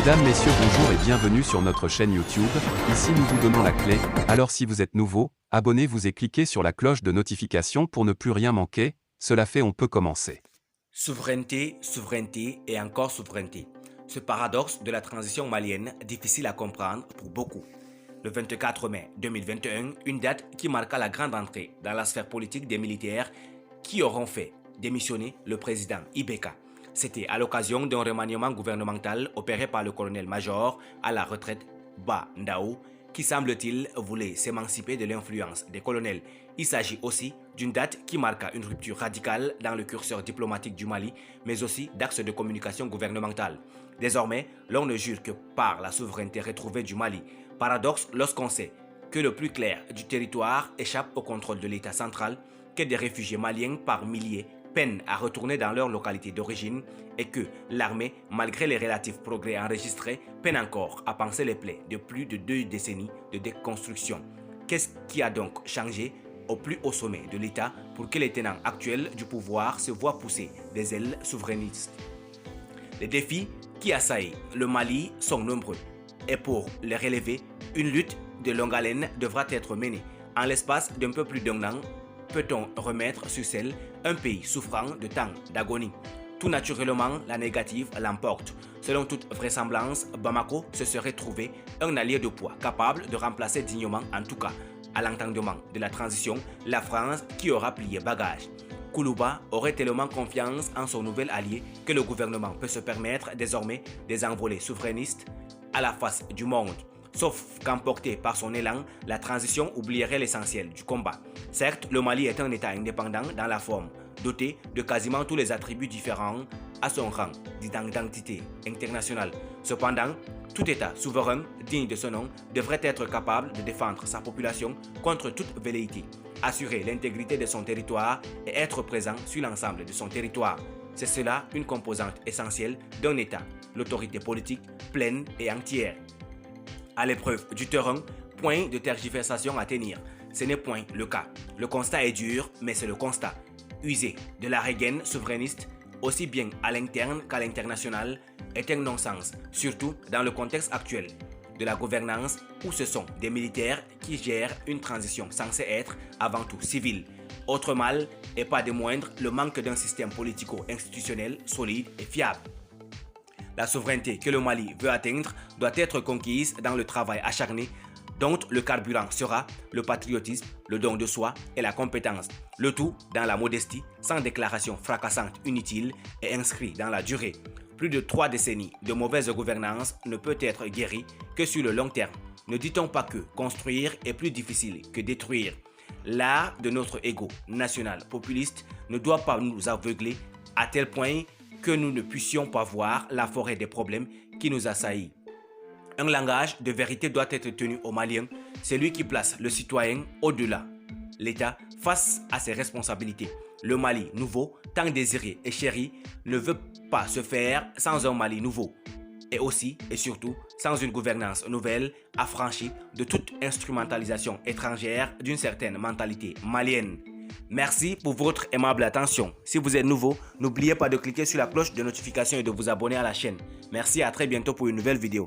Mesdames, Messieurs, bonjour et bienvenue sur notre chaîne YouTube. Ici nous vous donnons la clé, alors si vous êtes nouveau, abonnez-vous et cliquez sur la cloche de notification pour ne plus rien manquer. Cela fait, on peut commencer. Souveraineté, souveraineté et encore souveraineté. Ce paradoxe de la transition malienne, difficile à comprendre pour beaucoup. Le 24 mai 2021, une date qui marqua la grande entrée dans la sphère politique des militaires qui auront fait démissionner le président Ibeka. C'était à l'occasion d'un remaniement gouvernemental opéré par le colonel-major à la retraite Ba Ndao, qui semble-t-il voulait s'émanciper de l'influence des colonels. Il s'agit aussi d'une date qui marqua une rupture radicale dans le curseur diplomatique du Mali, mais aussi d'axes de communication gouvernementale. Désormais, l'on ne jure que par la souveraineté retrouvée du Mali. Paradoxe lorsqu'on sait que le plus clair du territoire échappe au contrôle de l'État central, que des réfugiés maliens par milliers peinent à retourner dans leur localité d'origine et que l'armée, malgré les relatifs progrès enregistrés, peine encore à panser les plaies de plus de 2 décennies de déconstruction. Qu'est-ce qui a donc changé au plus haut sommet de l'État pour que les tenants actuels du pouvoir se voient pousser des ailes souverainistes? Les défis qui assaillent le Mali sont nombreux et pour les relever, une lutte de longue haleine devra être menée. En l'espace d'un peu plus d'un an, peut-on remettre sur selle un pays souffrant de tant d'agonie? Tout naturellement, la négative l'emporte. Selon toute vraisemblance, Bamako se serait trouvé un allié de poids capable de remplacer dignement, en tout cas à l'entendement de la transition, la France qui aura plié bagage. Koulouba aurait tellement confiance en son nouvel allié que le gouvernement peut se permettre désormais des envolées souverainistes à la face du monde. Sauf qu'emporté par son élan, la transition oublierait l'essentiel du combat. Certes, le Mali est un État indépendant dans la forme, doté de quasiment tous les attributs différents à son rang d'identité internationale. Cependant, tout État souverain digne de ce nom devrait être capable de défendre sa population contre toute velléité, assurer l'intégrité de son territoire et être présent sur l'ensemble de son territoire. C'est cela une composante essentielle d'un État, l'autorité politique pleine et entière. À l'épreuve du terrain, point de tergiversation à tenir. Ce n'est point le cas. Le constat est dur, mais c'est le constat. User de la rengaine souverainiste, aussi bien à l'interne qu'à l'international, est un non-sens, surtout dans le contexte actuel de la gouvernance où ce sont des militaires qui gèrent une transition censée être avant tout civile. Autre mal, et pas des moindres, le manque d'un système politico-institutionnel solide et fiable. La souveraineté que le Mali veut atteindre doit être conquise dans le travail acharné dont le carburant sera le patriotisme, le don de soi et la compétence. Le tout dans la modestie, sans déclaration fracassante inutile et inscrit dans la durée. Plus de 3 décennies de mauvaise gouvernance ne peut être guérie que sur le long terme. Ne dit-on pas que construire est plus difficile que détruire? L'art de notre ego national populiste ne doit pas nous aveugler à tel point que nous ne puissions pas voir la forêt des problèmes qui nous assaillit. Un langage de vérité doit être tenu aux Maliens, celui qui place le citoyen au-delà. L'État face à ses responsabilités. Le Mali nouveau, tant désiré et chéri, ne veut pas se faire sans un Mali nouveau. Et aussi et surtout sans une gouvernance nouvelle affranchie de toute instrumentalisation étrangère d'une certaine mentalité malienne. Merci pour votre aimable attention. Si vous êtes nouveau, n'oubliez pas de cliquer sur la cloche de notification et de vous abonner à la chaîne. Merci, à très bientôt pour une nouvelle vidéo.